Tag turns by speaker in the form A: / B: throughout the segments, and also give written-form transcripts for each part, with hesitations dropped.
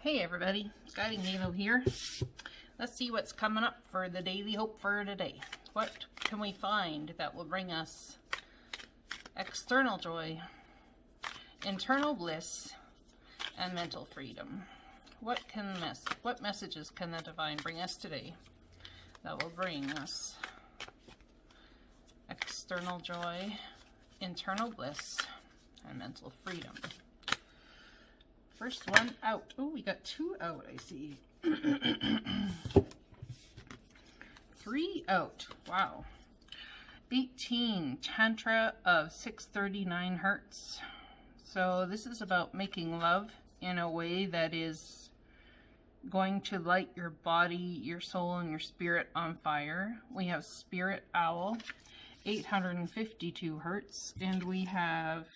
A: Hey everybody, Guiding Halo here. Let's see what's coming up for the Daily Hope for today. What can we find that will bring us external joy, internal bliss, and mental freedom? What messages can the Divine bring us today that will bring us external joy, internal bliss, and mental freedom? First one out. Oh, we got two out, I see. 3 out. Wow. 18, Tantra of 639 Hertz. So this is about making love in a way that is going to light your body, your soul, and your spirit on fire. We have Spirit Owl, 852 Hertz. And we have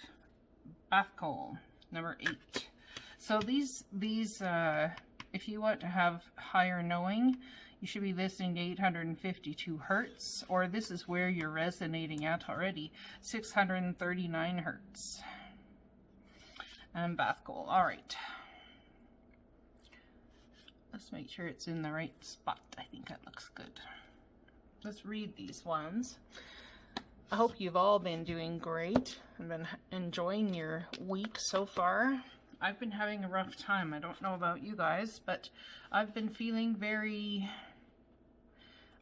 A: Bath Coal, number 8. So these if you want to have higher knowing, you should be listening to 852 Hertz, or this is where you're resonating at already, 639 Hertz. And Bath Coal. All right. Let's make sure it's in the right spot. I think that looks good. Let's read these ones. I hope you've all been doing great and been enjoying your week so far. I've been having a rough time. I don't know about you guys, but I've been feeling very,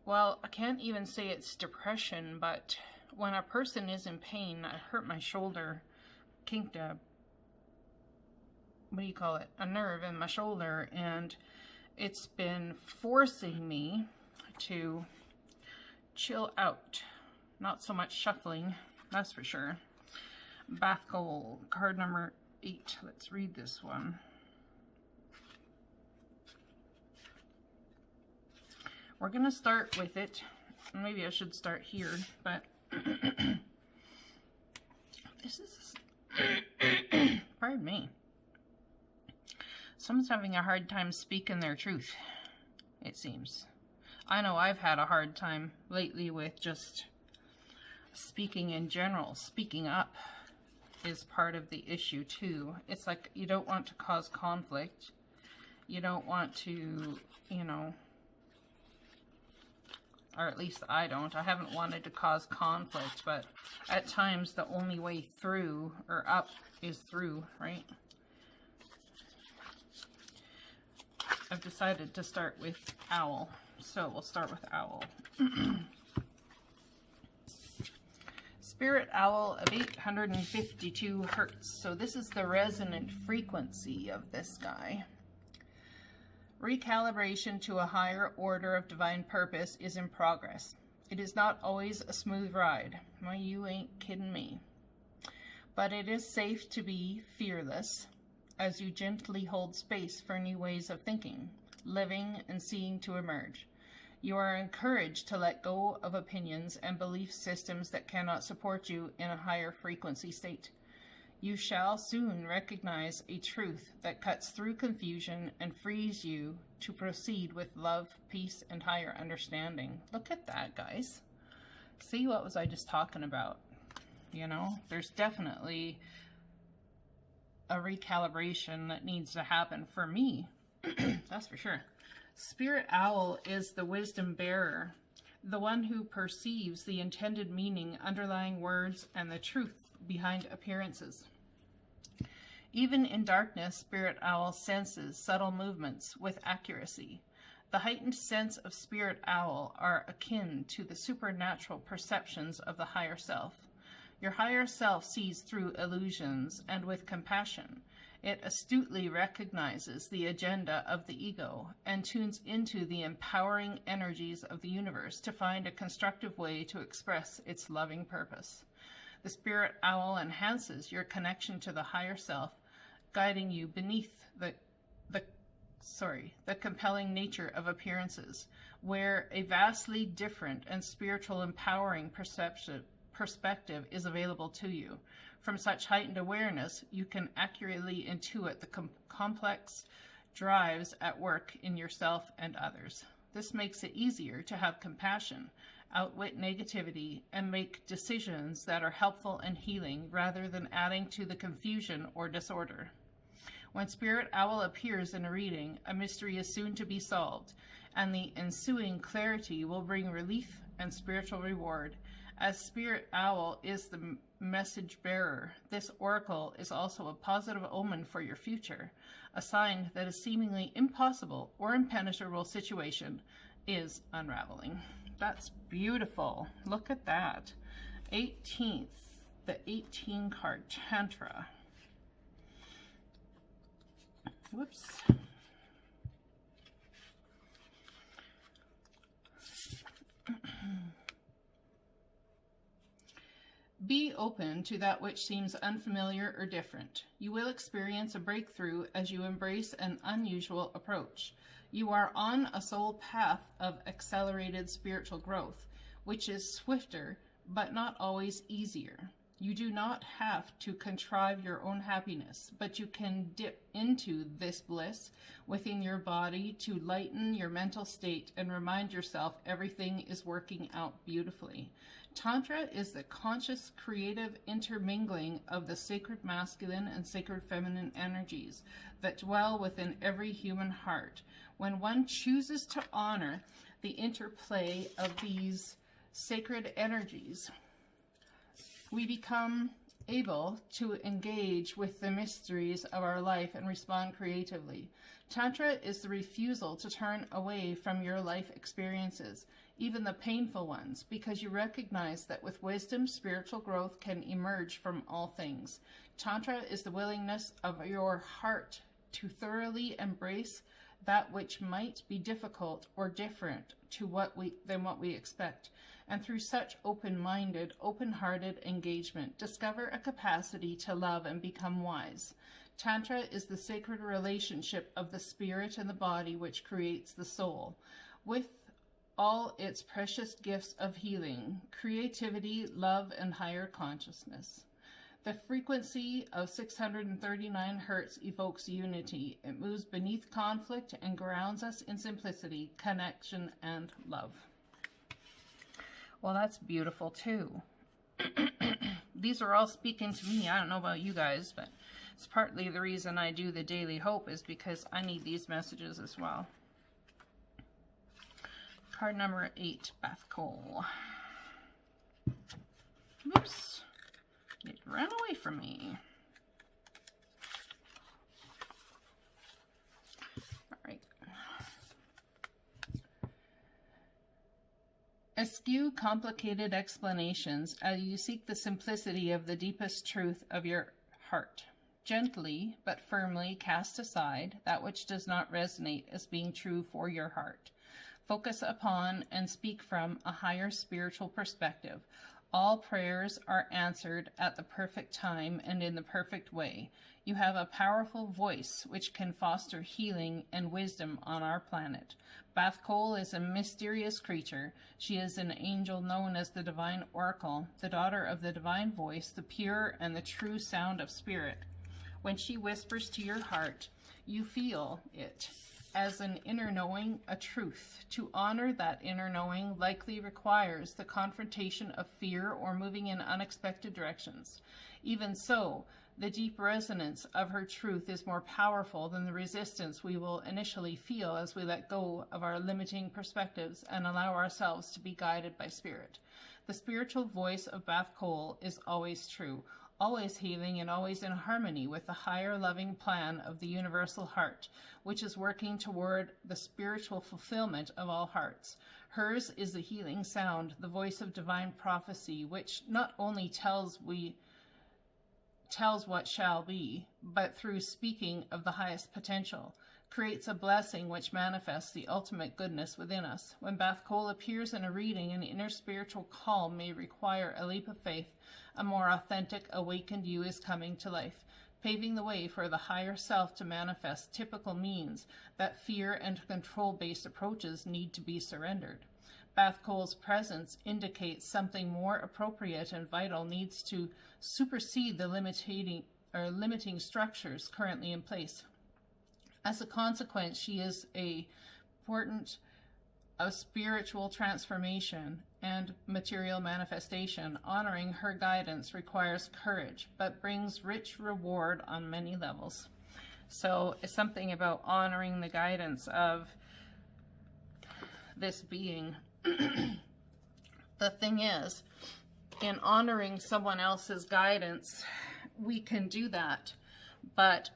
A: well, I can't even say it's depression, but when a person is in pain, I hurt my shoulder, kinked a, what do you call it, a nerve in my shoulder, and it's been forcing me to chill out. Not so much shuffling, that's for sure. Bath Coal, card number 8. Let's read this one. We're going to start with it. Maybe I should start here, but this is, pardon me. Someone's having a hard time speaking their truth, it seems. I know I've had a hard time lately with just speaking in general, speaking up. Is part of the issue too. It's like you don't want to cause conflict. You don't want to, you know, or at least I don't. I haven't wanted to cause conflict, but at times the only way through or up is through, right? I've decided to start with Owl. So we'll start with Owl. Spirit Owl of 852 Hertz. So this is the resonant frequency of this guy. Recalibration to a higher order of divine purpose is in progress. It is not always a smooth ride. Well, you ain't kidding me. But it is safe to be fearless as you gently hold space for new ways of thinking, living, and seeing to emerge. You are encouraged to let go of opinions and belief systems that cannot support you in a higher frequency state. You shall soon recognize a truth that cuts through confusion and frees you to proceed with love, peace, and higher understanding. Look at that, guys. See, what was I just talking about? You know, there's definitely a recalibration that needs to happen for me. That's for sure. Spirit Owl is the wisdom bearer, the one who perceives the intended meaning underlying words and the truth behind appearances. Even in darkness, Spirit Owl senses subtle movements with accuracy. The heightened sense of Spirit Owl are akin to the supernatural perceptions of the higher self. Your higher self sees through illusions, and with compassion, it astutely recognizes the agenda of the ego and tunes into the empowering energies of the universe to find a constructive way to express its loving purpose. The Spirit Owl enhances your connection to the higher self, guiding you beneath the compelling nature of appearances, where a vastly different and spiritual empowering perspective is available to you. From such heightened awareness, you can accurately intuit the complex drives at work in yourself and others. This makes it easier to have compassion, outwit negativity, and make decisions that are helpful and healing rather than adding to the confusion or disorder. When Spirit Owl appears in a reading, a mystery is soon to be solved, and the ensuing clarity will bring relief and spiritual reward. As Spirit Owl is the message bearer, this oracle is also a positive omen for your future, a sign that a seemingly impossible or impenetrable situation is unraveling. That's beautiful. Look at that. 18th, the 18 card Tantra. Whoops. Be open to that which seems unfamiliar or different. You will experience a breakthrough as you embrace an unusual approach. You are on a soul path of accelerated spiritual growth, which is swifter but not always easier. You do not have to contrive your own happiness, but you can dip into this bliss within your body to lighten your mental state and remind yourself everything is working out beautifully. Tantra is the conscious, creative intermingling of the sacred masculine and sacred feminine energies that dwell within every human heart. When one chooses to honor the interplay of these sacred energies, we become able to engage with the mysteries of our life and respond creatively. Tantra is the refusal to turn away from your life experiences, even the painful ones, because you recognize that with wisdom, spiritual growth can emerge from all things. Tantra is the willingness of your heart to thoroughly embrace that which might be difficult or different than what we expect. And through such open-minded, open-hearted engagement, discover a capacity to love and become wise. Tantra is the sacred relationship of the spirit and the body which creates the soul, with all its precious gifts of healing, creativity, love, and higher consciousness. The frequency of 639 hertz evokes unity. It moves beneath conflict and grounds us in simplicity, connection, and love. Well, that's beautiful too. These are all speaking to me. I don't know about you guys, but it's partly the reason I do the Daily Hope is because I need these messages as well. Card number 8, Beth Cole. Oops. It ran away from me. All right. Eschew complicated explanations as you seek the simplicity of the deepest truth of your heart. Gently but firmly cast aside that which does not resonate as being true for your heart. Focus upon and speak from a higher spiritual perspective. All prayers are answered at the perfect time and in the perfect way. You have a powerful voice which can foster healing and wisdom on our planet. Bath Cole is a mysterious creature. She is an angel known as the Divine Oracle, the daughter of the Divine Voice, the pure and the true sound of spirit. When she whispers to your heart, you feel it as an inner knowing, a truth. To honor that inner knowing likely requires the confrontation of fear or moving in unexpected directions. Even so, the deep resonance of her truth is more powerful than the resistance we will initially feel as we let go of our limiting perspectives and allow ourselves to be guided by spirit. The spiritual voice of Bath Cole is always true, always healing and always in harmony with the higher loving plan of the universal heart, which is working toward the spiritual fulfillment of all hearts. Hers is the healing sound, the voice of divine prophecy, which not only tells what shall be, but through speaking of the highest potential, creates a blessing which manifests the ultimate goodness within us. When Bath Cole appears in a reading, an inner spiritual call may require a leap of faith. A more authentic, awakened you is coming to life, paving the way for the higher self to manifest. Typical means that fear and control-based approaches need to be surrendered. Bath Cole's presence indicates something more appropriate and vital needs to supersede the limiting structures currently in place. As a consequence, she is a portent of spiritual transformation and material manifestation. Honoring her guidance requires courage, but brings rich reward on many levels. So it's something about honoring the guidance of this being. The thing is, in honoring someone else's guidance, we can do that, but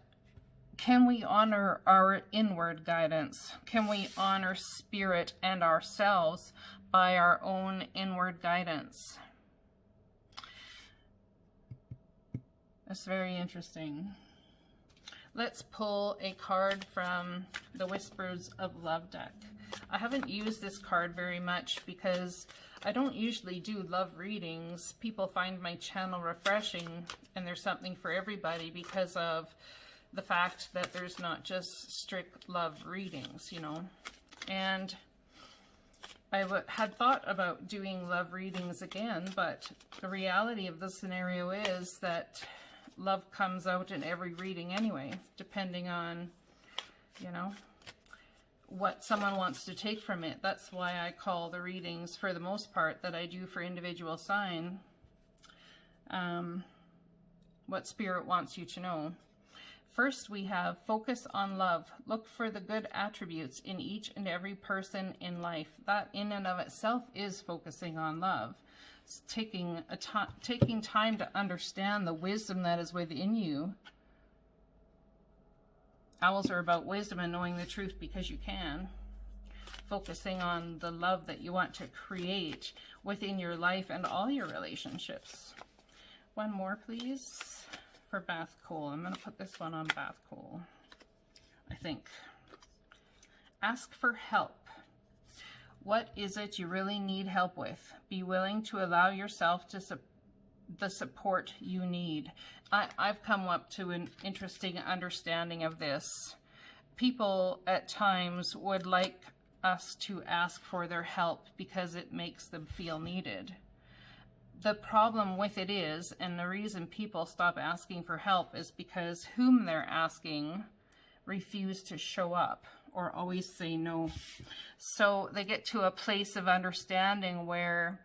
A: can we honor our inward guidance? Can we honor spirit and ourselves by our own inward guidance? That's very interesting. Let's pull a card from the Whispers of Love deck. I haven't used this card very much because I don't usually do love readings. People find my channel refreshing, and there's something for everybody because of the fact that there's not just strict love readings, you know. And I had thought about doing love readings again, but the reality of the scenario is that love comes out in every reading anyway, depending on, you know, what someone wants to take from it. That's why I call the readings, for the most part, that I do for individual sign, what Spirit wants you to know. First, we have focus on love. Look for the good attributes in each and every person in life. That in and of itself is focusing on love. It's taking time to understand the wisdom that is within you. Owls are about wisdom and knowing the truth because you can. Focusing on the love that you want to create within your life and all your relationships. One more, please. For Bath Coal. I'm going to put this one on Bath Coal, I think. Ask for help. What is it you really need help with? Be willing to allow yourself to the support you need. I've come up to an interesting understanding of this. People at times would like us to ask for their help because it makes them feel needed. The problem with it is, and the reason people stop asking for help, is because whom they're asking refuse to show up or always say no. So they get to a place of understanding where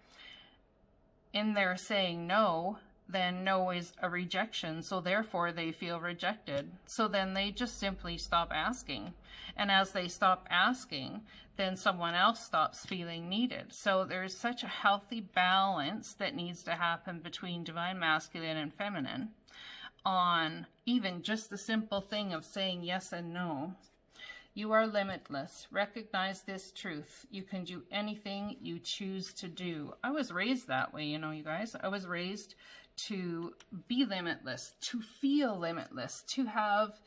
A: in their saying no, then no is a rejection, so therefore they feel rejected. So then they just simply stop asking. And as they stop asking, then someone else stops feeling needed. So there's such a healthy balance that needs to happen between divine masculine and feminine on even just the simple thing of saying yes and no. You are limitless. Recognize this truth. You can do anything you choose to do. I was raised that way, you know, you guys. I was raised to be limitless, to feel limitless, to have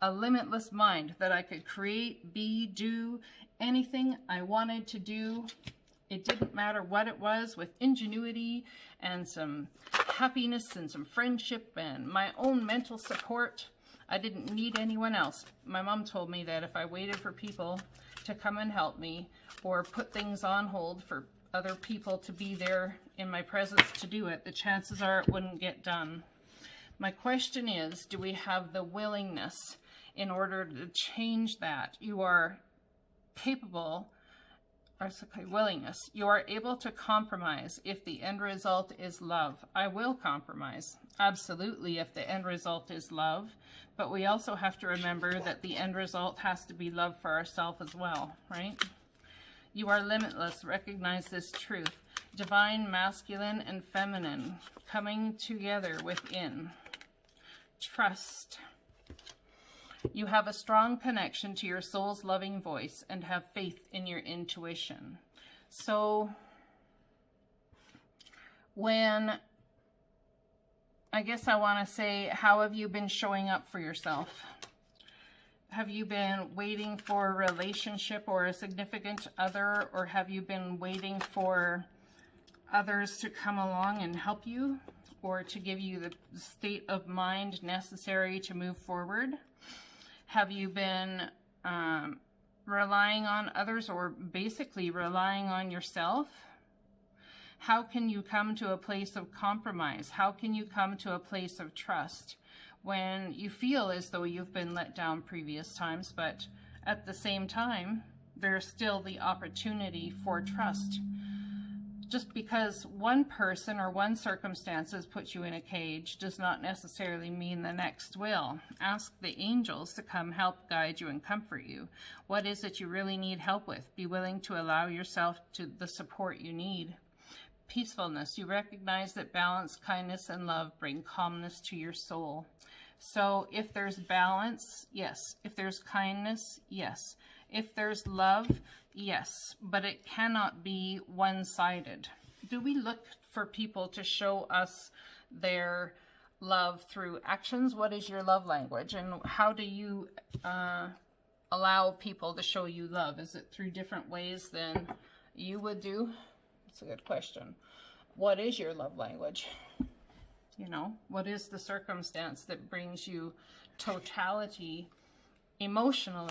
A: a limitless mind that I could create, be, do anything I wanted to do. It didn't matter what it was, with ingenuity and some happiness and some friendship and my own mental support. I didn't need anyone else. My mom told me that if I waited for people to come and help me or put things on hold for other people to be there in my presence to do it, the chances are it wouldn't get done. My question is, do we have the willingness in order to change that? You are capable, or willingness. You are able to compromise if the end result is love. I will compromise, absolutely, if the end result is love. But we also have to remember that the end result has to be love for ourselves as well, right? You are limitless. Recognize this truth. Divine masculine and feminine coming together within. Trust. You have a strong connection to your soul's loving voice and have faith in your intuition. So when, I guess I want to say, how have you been showing up for yourself? Have you been waiting for a relationship or a significant other, or have you been waiting for others to come along and help you, or to give you the state of mind necessary to move forward? Have you been relying on others, or basically relying on yourself? How can you come to a place of compromise? How can you come to a place of trust when you feel as though you've been let down previous times, but at the same time, there's still the opportunity for trust just because one person or one circumstances puts you in a cage does not necessarily mean the next will. Ask the angels to come help guide you and comfort you. What is it you really need help with? Be willing to allow yourself to the support you need. Peacefulness. You recognize that balance, kindness, and love bring calmness to your soul. So if there's balance, yes. If there's kindness, yes. If there's love, yes. But it cannot be one-sided. Do we look for people to show us their love through actions? What is your love language? And how do you allow people to show you love? Is it through different ways than you would do? That's a good question. What is your love language? You know, what is the circumstance that brings you totality emotional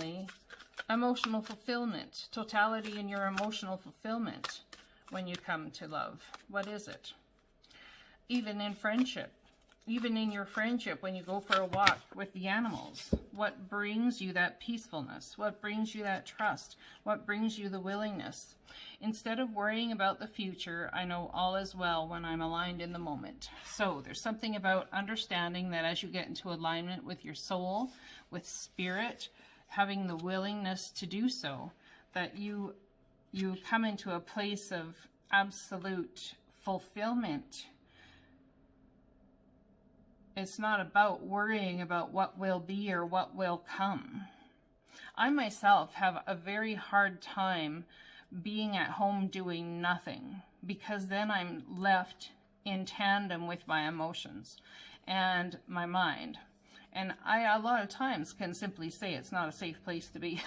A: fulfillment, totality in your emotional fulfillment when you come to love? What is it? Even in friendship, even in your friendship, when you go for a walk with the animals, what brings you that peacefulness? What brings you that trust? What brings you the willingness? Instead of worrying about the future, I know all is well when I'm aligned in the moment. So there's something about understanding that as you get into alignment with your soul, with spirit, having the willingness to do so, that you come into a place of absolute fulfillment. It's not about worrying about what will be or what will come. I myself have a very hard time being at home doing nothing, because then I'm left in tandem with my emotions and my mind. And I, a lot of times, can simply say it's not a safe place to be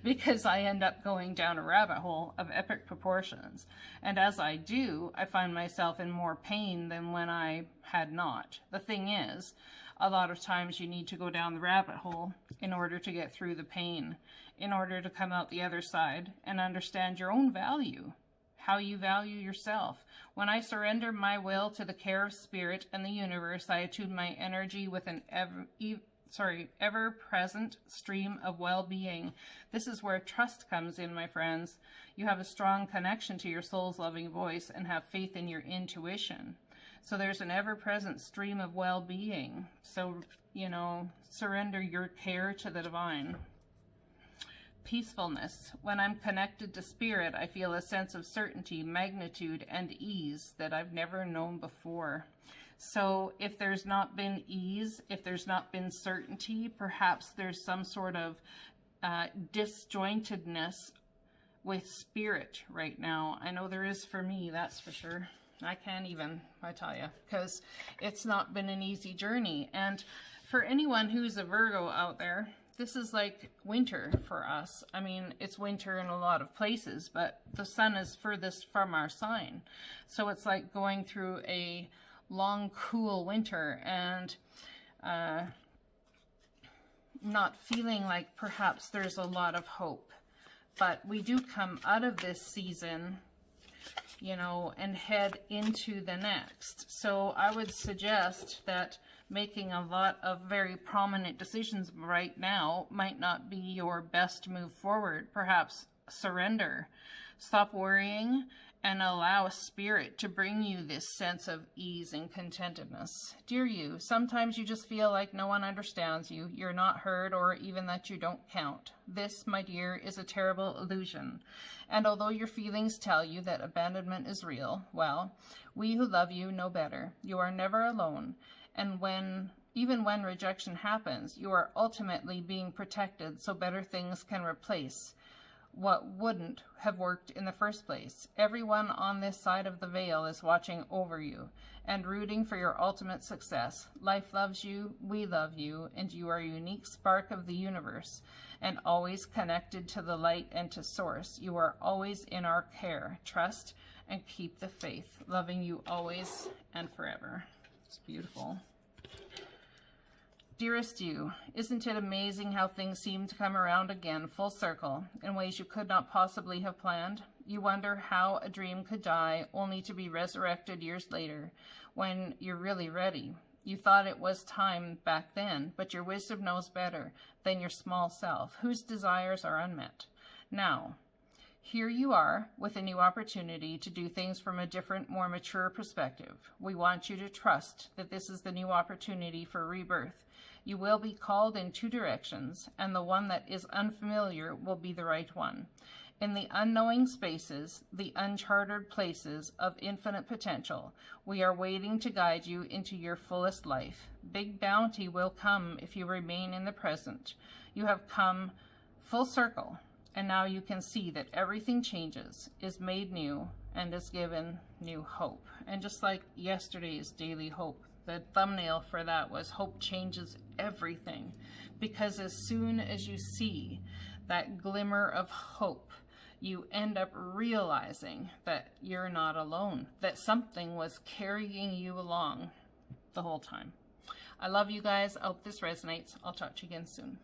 A: because I end up going down a rabbit hole of epic proportions. And as I do, I find myself in more pain than when I had not. The thing is, a lot of times you need to go down the rabbit hole in order to get through the pain, in order to come out the other side and understand your own value, how you value yourself. When I surrender my will to the care of spirit and the universe, I attune my energy with an ever-present stream of well-being. This is where trust comes in, my friends. You have a strong connection to your soul's loving voice and have faith in your intuition. So there's an ever-present stream of well-being. So, you know, surrender your care to the divine. Peacefulness. When I'm connected to spirit, I feel a sense of certainty, magnitude, and ease that I've never known before. So if there's not been ease, if there's not been certainty, perhaps there's some sort of disjointedness with spirit right now. I know there is for me, that's for sure. I can't even, I tell you, because it's not been an easy journey. And for anyone who's a Virgo out there, this is like winter for us. I mean, it's winter in a lot of places, but the sun is furthest from our sign. So it's like going through a long, cool winter and not feeling like perhaps there's a lot of hope. But we do come out of this season, you know, and head into the next. So I would suggest that making a lot of very prominent decisions right now might not be your best move forward. Perhaps surrender. Stop worrying and allow spirit to bring you this sense of ease and contentedness. Dear you, sometimes you just feel like no one understands you, you're not heard, or even that you don't count. This, my dear, is a terrible illusion. And although your feelings tell you that abandonment is real, well, we who love you know better. You are never alone. And even when rejection happens, you are ultimately being protected so better things can replace what wouldn't have worked in the first place. Everyone on this side of the veil is watching over you and rooting for your ultimate success. Life loves you, we love you, and you are a unique spark of the universe and always connected to the light and to source. You are always in our care. Trust and keep the faith. Loving you always and forever. It's beautiful. Dearest you, isn't it amazing how things seem to come around again full circle in ways you could not possibly have planned? You wonder how a dream could die only to be resurrected years later when you're really ready. You thought it was time back then, but your wisdom knows better than your small self, whose desires are unmet. Now, Here you are with a new opportunity to do things from a different, more mature perspective. We want you to trust that this is the new opportunity for rebirth. You will be called in two directions, and the one that is unfamiliar will be the right one. In the unknowing spaces, the uncharted places of infinite potential, we are waiting to guide you into your fullest life. Big bounty will come if you remain in the present. You have come full circle. And now you can see that everything changes, is made new, and is given new hope. And just like yesterday's daily hope, the thumbnail for that was hope changes everything. Because as soon as you see that glimmer of hope, you end up realizing that you're not alone, that something was carrying you along the whole time. I love you guys. I hope this resonates. I'll talk to you again soon.